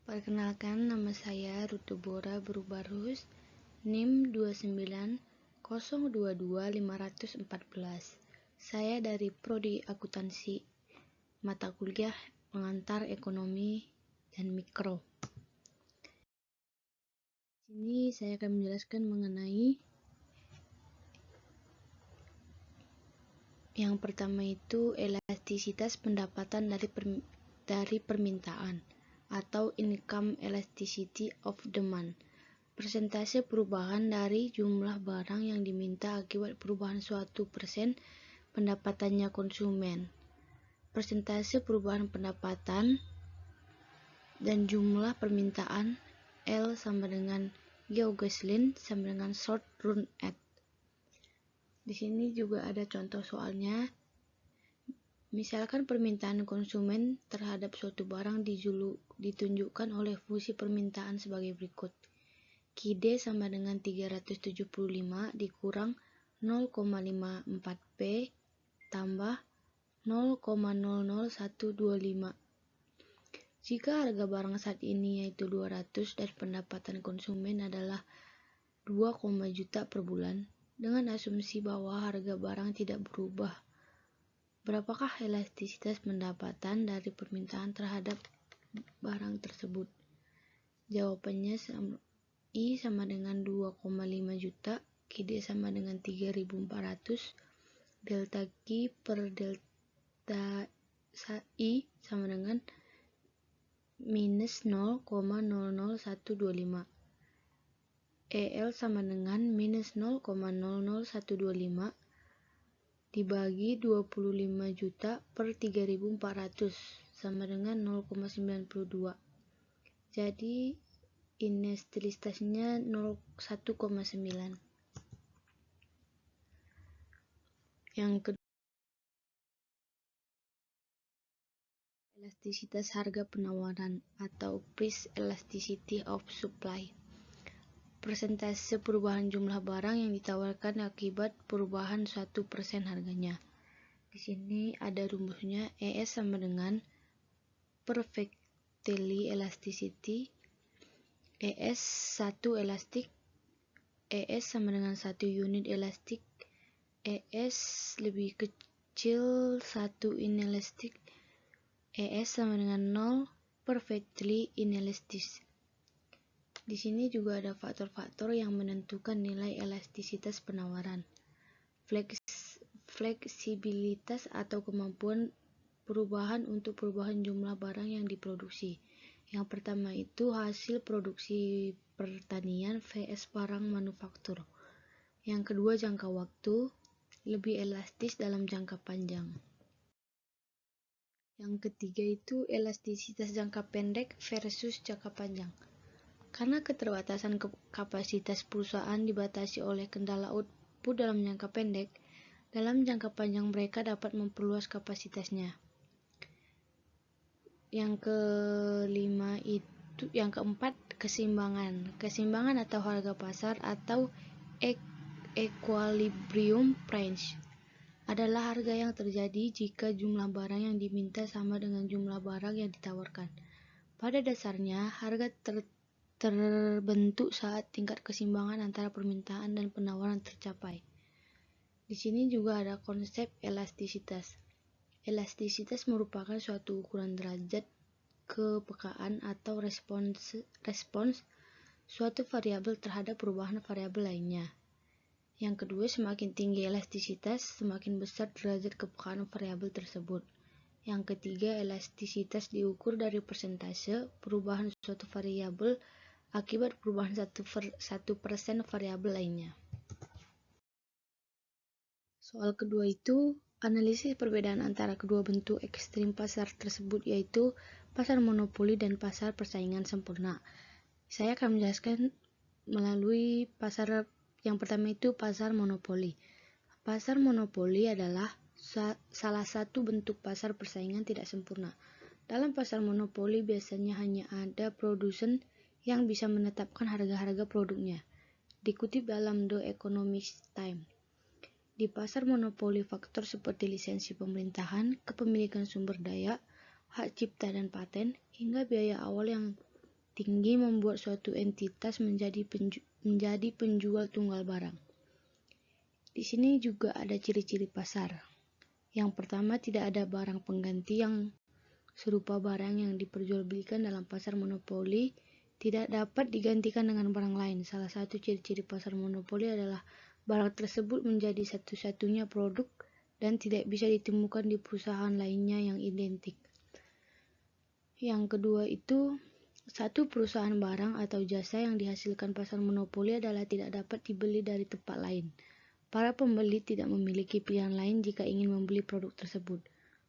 Perkenalkan, nama saya Rutubora Berubarus, NIM 290225514. Saya dari Prodi Akuntansi, mata kuliah pengantar ekonomi dan mikro. Di sini saya akan menjelaskan mengenai yang pertama itu elastisitas pendapatan dari permintaan atau income elasticity of demand. Persentase perubahan dari jumlah barang yang diminta akibat perubahan suatu persen pendapatannya konsumen. Persentase perubahan pendapatan dan jumlah permintaan L sama dengan Gauss-Linn sama dengan short run at. Di sini juga ada contoh soalnya. Misalkan permintaan konsumen terhadap suatu barang ditunjukkan oleh fungsi permintaan sebagai berikut. QD sama dengan 375 dikurang 0,54P tambah 0,00125. Jika harga barang saat ini yaitu 200 dan pendapatan konsumen adalah 2, juta per bulan, dengan asumsi bahwa harga barang tidak berubah, berapakah elastisitas pendapatan dari permintaan terhadap barang tersebut? Jawabannya I sama dengan 2,5 juta, QD sama dengan 3.400, delta Q per delta I sama dengan minus 0,00125. EL sama dengan minus 0,00125 dibagi 25 juta per 3.400 sama dengan 0,92. Jadi elastisitasnya 1,9. Yang kedua, elastisitas harga penawaran atau price elasticity of supply. Persentase perubahan jumlah barang yang ditawarkan akibat perubahan 1% harganya. Di sini ada rumusnya. ES sama dengan perfectly elasticity, ES 1 elastik, ES sama dengan 1 unit elastik, ES lebih kecil 1 inelastik, ES sama dengan 0 perfectly inelastic. Di sini juga ada faktor-faktor yang menentukan nilai elastisitas penawaran. Fleksibilitas atau kemampuan perubahan untuk perubahan jumlah barang yang diproduksi. Yang pertama itu hasil produksi pertanian vs barang manufaktur. Yang kedua jangka waktu, lebih elastis dalam jangka panjang. Yang ketiga itu elastisitas jangka pendek versus jangka panjang. Karena keterbatasan kapasitas perusahaan dibatasi oleh kendala output dalam jangka pendek, dalam jangka panjang mereka dapat memperluas kapasitasnya. Yang keempat, keseimbangan. Keseimbangan atau harga pasar atau equilibrium price adalah harga yang terjadi jika jumlah barang yang diminta sama dengan jumlah barang yang ditawarkan. Pada dasarnya, harga terbentuk saat tingkat keseimbangan antara permintaan dan penawaran tercapai. Di sini juga ada konsep elastisitas. Elastisitas merupakan suatu ukuran derajat kepekaan atau respons suatu variabel terhadap perubahan variabel lainnya. Yang kedua, semakin tinggi elastisitas, semakin besar derajat kepekaan variabel tersebut. Yang ketiga, elastisitas diukur dari persentase perubahan suatu variabel akibat perubahan 1% variabel lainnya. Soal kedua itu analisis perbedaan antara kedua bentuk ekstrim pasar tersebut, yaitu pasar monopoli dan pasar persaingan sempurna. Saya akan menjelaskan melalui pasar yang pertama itu pasar monopoli. Pasar monopoli adalah salah satu bentuk pasar persaingan tidak sempurna. Dalam pasar monopoli biasanya hanya ada produsen yang bisa menetapkan harga-harga produknya. Dikutip dalam The Economist Times. Di pasar monopoli, faktor seperti lisensi pemerintahan, kepemilikan sumber daya, hak cipta dan paten, hingga biaya awal yang tinggi membuat suatu entitas menjadi penjual tunggal barang. Di sini juga ada ciri-ciri pasar. Yang pertama, tidak ada barang pengganti yang serupa barang yang diperjualbelikan dalam pasar monopoli tidak dapat digantikan dengan barang lain. Salah satu ciri-ciri pasar monopoli adalah barang tersebut menjadi satu-satunya produk dan tidak bisa ditemukan di perusahaan lainnya yang identik. Yang kedua itu, satu perusahaan barang atau jasa yang dihasilkan pasar monopoli adalah tidak dapat dibeli dari tempat lain. Para pembeli tidak memiliki pilihan lain jika ingin membeli produk tersebut.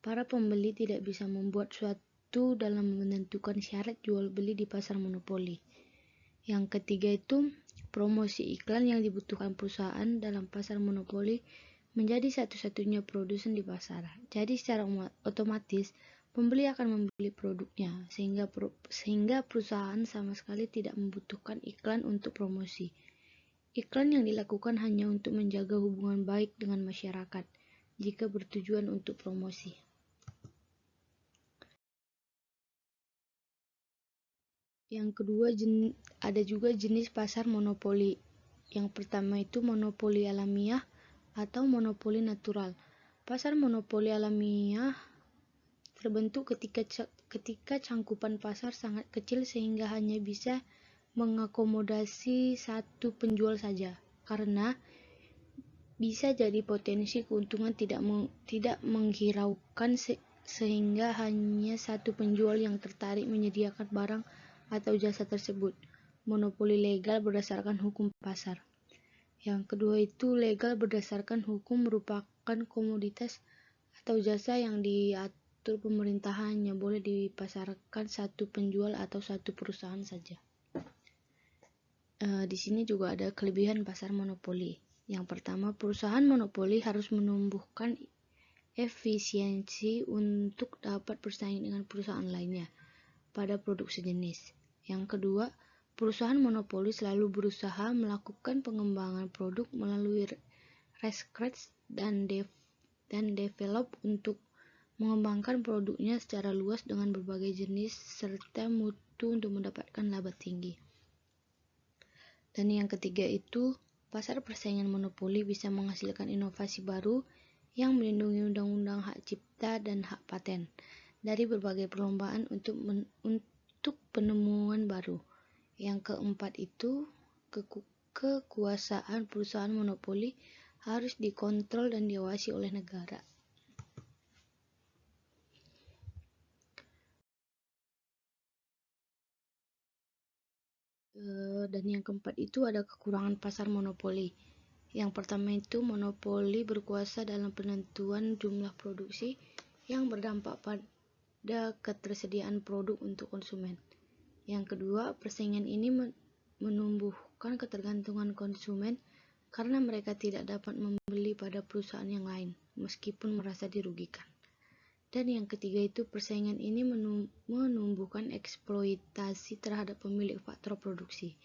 Para pembeli tidak bisa membuat suatu dalam menentukan syarat jual beli di pasar monopoli. Yang ketiga itu, promosi iklan yang dibutuhkan perusahaan dalam pasar monopoli menjadi satu-satunya produsen di pasar. Jadi secara otomatis pembeli akan membeli produknya sehingga perusahaan sama sekali tidak membutuhkan iklan untuk promosi. Iklan yang dilakukan hanya untuk menjaga hubungan baik dengan masyarakat jika bertujuan untuk promosi. Yang kedua, ada juga jenis pasar monopoli. Yang pertama itu monopoli alamiah atau monopoli natural. Pasar monopoli alamiah terbentuk ketika cangkupan pasar sangat kecil sehingga hanya bisa mengakomodasi satu penjual saja. Karena bisa jadi potensi keuntungan tidak menghiraukan sehingga hanya satu penjual yang tertarik menyediakan barang atau jasa tersebut. Monopoli legal berdasarkan hukum pasar. Yang kedua itu legal berdasarkan hukum merupakan komoditas atau jasa yang diatur pemerintahan hanya boleh dipasarkan satu penjual atau satu perusahaan saja. Di sini juga ada kelebihan pasar monopoli. Yang pertama, perusahaan monopoli harus menumbuhkan efisiensi untuk dapat bersaing dengan perusahaan lainnya pada produk sejenis. Yang kedua, perusahaan monopoli selalu berusaha melakukan pengembangan produk melalui research dan develop untuk mengembangkan produknya secara luas dengan berbagai jenis serta mutu untuk mendapatkan laba tinggi. Dan yang ketiga itu, pasar persaingan monopoli bisa menghasilkan inovasi baru yang melindungi undang-undang hak cipta dan hak paten dari berbagai perlombaan untuk penemuan baru. Yang keempat itu, kekuasaan perusahaan monopoli harus dikontrol dan diawasi oleh negara. Dan yang keempat itu ada kekurangan pasar monopoli. Yang pertama itu monopoli berkuasa dalam penentuan jumlah produksi yang berdampak pada ketersediaan produk untuk konsumen. Yang kedua, persaingan ini menumbuhkan ketergantungan konsumen karena mereka tidak dapat membeli pada perusahaan yang lain meskipun merasa dirugikan. Dan yang ketiga itu persaingan ini menumbuhkan eksploitasi terhadap pemilik faktor produksi.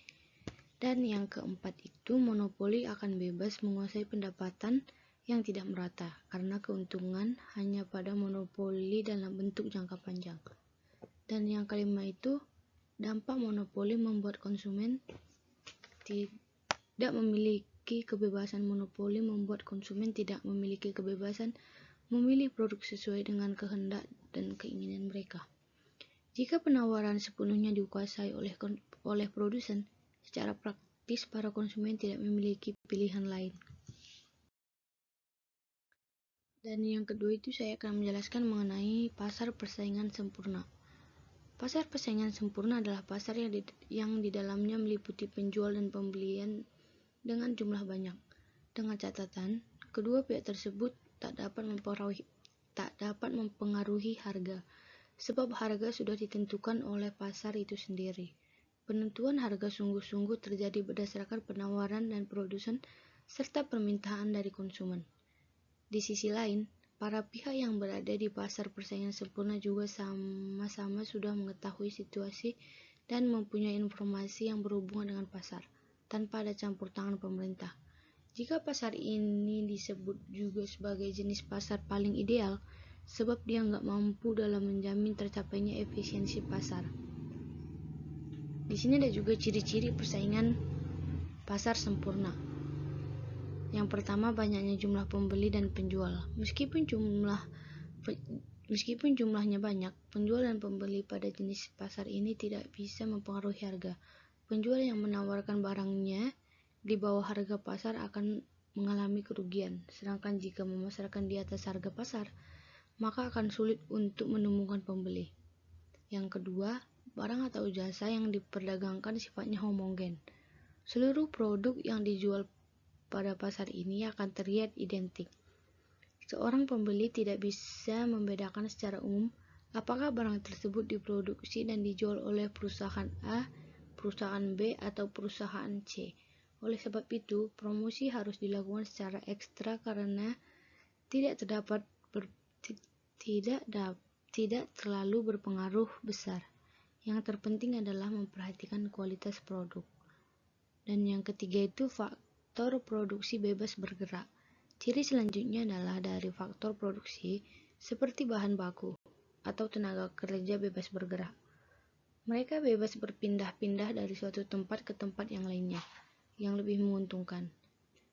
Dan yang keempat itu monopoli akan bebas menguasai pendapatan yang tidak merata karena keuntungan hanya pada monopoli dalam bentuk jangka panjang. Dan yang kelima itu dampak monopoli membuat konsumen tidak memiliki kebebasan. Monopoli membuat konsumen tidak memiliki kebebasan memilih produk sesuai dengan kehendak dan keinginan mereka. Jika penawaran sepenuhnya dikuasai oleh produsen, secara praktis para konsumen tidak memiliki pilihan lain. Dan yang kedua itu saya akan menjelaskan mengenai pasar persaingan sempurna. Pasar persaingan sempurna adalah pasar yang di dalamnya meliputi penjual dan pembelian dengan jumlah banyak. Dengan catatan, kedua pihak tersebut tak dapat mempengaruhi harga, sebab harga sudah ditentukan oleh pasar itu sendiri. Penentuan harga sungguh-sungguh terjadi berdasarkan penawaran dan produsen serta permintaan dari konsumen. Di sisi lain, para pihak yang berada di pasar persaingan sempurna juga sama-sama sudah mengetahui situasi dan mempunyai informasi yang berhubungan dengan pasar, tanpa ada campur tangan pemerintah. Jika pasar ini disebut juga sebagai jenis pasar paling ideal, sebab dia nggak mampu dalam menjamin tercapainya efisiensi pasar. Di sini ada juga ciri-ciri persaingan pasar sempurna. Yang pertama, banyaknya jumlah pembeli dan penjual. Meskipun jumlahnya banyak, penjual dan pembeli pada jenis pasar ini tidak bisa mempengaruhi harga. Penjual yang menawarkan barangnya di bawah harga pasar akan mengalami kerugian, sedangkan jika memasarkan di atas harga pasar, maka akan sulit untuk menemukan pembeli. Yang kedua, barang atau jasa yang diperdagangkan sifatnya homogen. Seluruh produk yang dijual pada pasar ini akan terlihat identik. Seorang pembeli tidak bisa membedakan secara umum apakah barang tersebut diproduksi dan dijual oleh perusahaan A, perusahaan B, atau perusahaan C. Oleh sebab itu, promosi harus dilakukan secara ekstra karena tidak terlalu berpengaruh besar. Yang terpenting adalah memperhatikan kualitas produk. Dan yang ketiga itu faktor produksi bebas bergerak. Ciri selanjutnya adalah dari faktor produksi seperti bahan baku atau tenaga kerja bebas bergerak. Mereka bebas berpindah-pindah dari suatu tempat ke tempat yang lainnya, yang lebih menguntungkan.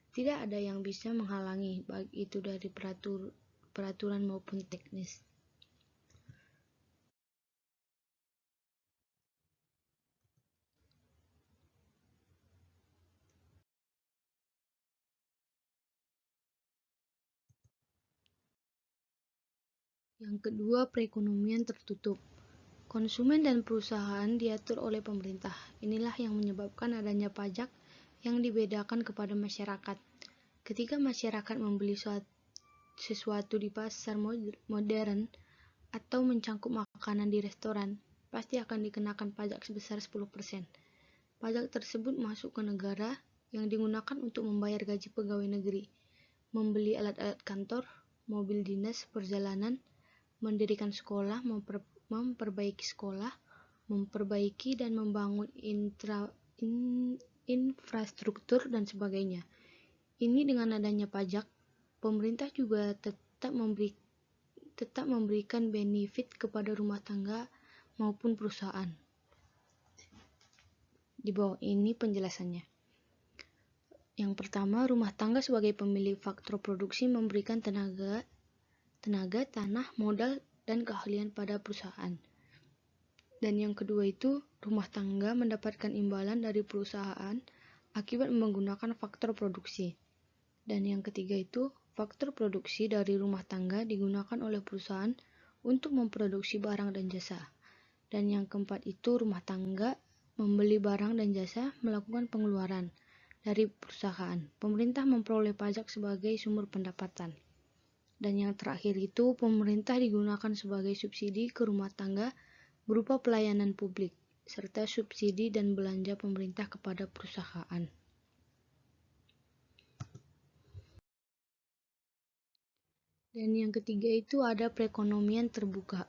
Tidak ada yang bisa menghalangi, baik itu dari peraturan maupun teknis. Yang kedua, perekonomian tertutup. Konsumen dan perusahaan diatur oleh pemerintah. Inilah yang menyebabkan adanya pajak yang dibedakan kepada masyarakat. Ketika masyarakat membeli sesuatu di pasar modern atau mencangkup makanan di restoran, pasti akan dikenakan pajak sebesar 10%. Pajak tersebut masuk ke negara yang digunakan untuk membayar gaji pegawai negeri, membeli alat-alat kantor, mobil dinas, perjalanan, mendirikan sekolah, memperbaiki sekolah, memperbaiki dan membangun infrastruktur dan sebagainya. Ini dengan adanya pajak, pemerintah juga tetap memberikan benefit kepada rumah tangga maupun perusahaan. Di bawah ini penjelasannya. Yang pertama, rumah tangga sebagai pemilik faktor produksi memberikan tenaga, tanah, modal, dan keahlian pada perusahaan. Dan yang kedua itu, rumah tangga mendapatkan imbalan dari perusahaan akibat menggunakan faktor produksi. Dan yang ketiga itu, faktor produksi dari rumah tangga digunakan oleh perusahaan untuk memproduksi barang dan jasa. Dan yang keempat itu, rumah tangga membeli barang dan jasa melakukan pengeluaran dari perusahaan. Pemerintah memperoleh pajak sebagai sumber pendapatan. Dan yang terakhir itu, pemerintah digunakan sebagai subsidi ke rumah tangga berupa pelayanan publik, serta subsidi dan belanja pemerintah kepada perusahaan. Dan yang ketiga itu ada perekonomian terbuka.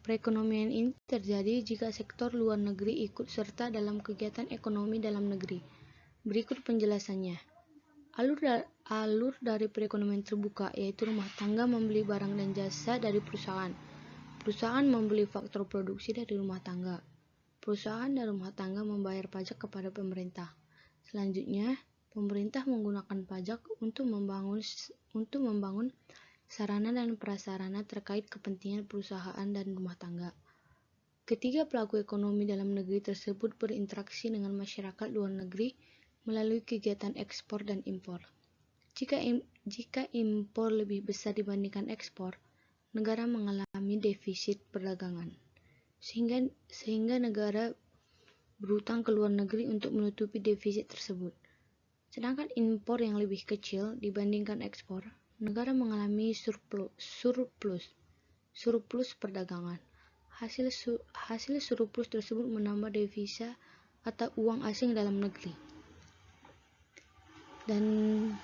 Perekonomian ini terjadi jika sektor luar negeri ikut serta dalam kegiatan ekonomi dalam negeri. Berikut penjelasannya. Alur dari perekonomian terbuka yaitu rumah tangga membeli barang dan jasa dari perusahaan. Perusahaan membeli faktor produksi dari rumah tangga. Perusahaan dan rumah tangga membayar pajak kepada pemerintah. Selanjutnya, pemerintah menggunakan pajak untuk membangun sarana dan prasarana terkait kepentingan perusahaan dan rumah tangga. Ketiga pelaku ekonomi dalam negeri tersebut berinteraksi dengan masyarakat luar negeri melalui kegiatan ekspor dan impor. Jika impor lebih besar dibandingkan ekspor, negara mengalami defisit perdagangan, sehingga negara berutang ke luar negeri untuk menutupi defisit tersebut. Sedangkan impor yang lebih kecil dibandingkan ekspor, negara mengalami surplus perdagangan. Hasil surplus tersebut menambah devisa atau uang asing dalam negeri. Dan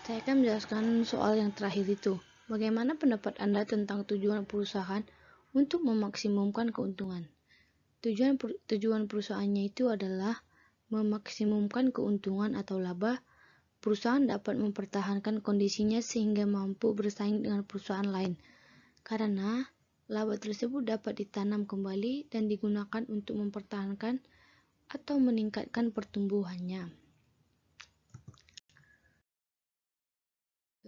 saya akan menjelaskan soal yang terakhir itu. Bagaimana pendapat Anda tentang tujuan perusahaan untuk memaksimumkan keuntungan? Tujuan perusahaannya itu adalah memaksimumkan keuntungan atau laba. Perusahaan dapat mempertahankan kondisinya sehingga mampu bersaing dengan perusahaan lain. Karena laba tersebut dapat ditanam kembali dan digunakan untuk mempertahankan atau meningkatkan pertumbuhannya.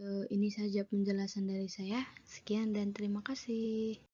Ini saja penjelasan dari saya. Sekian dan terima kasih.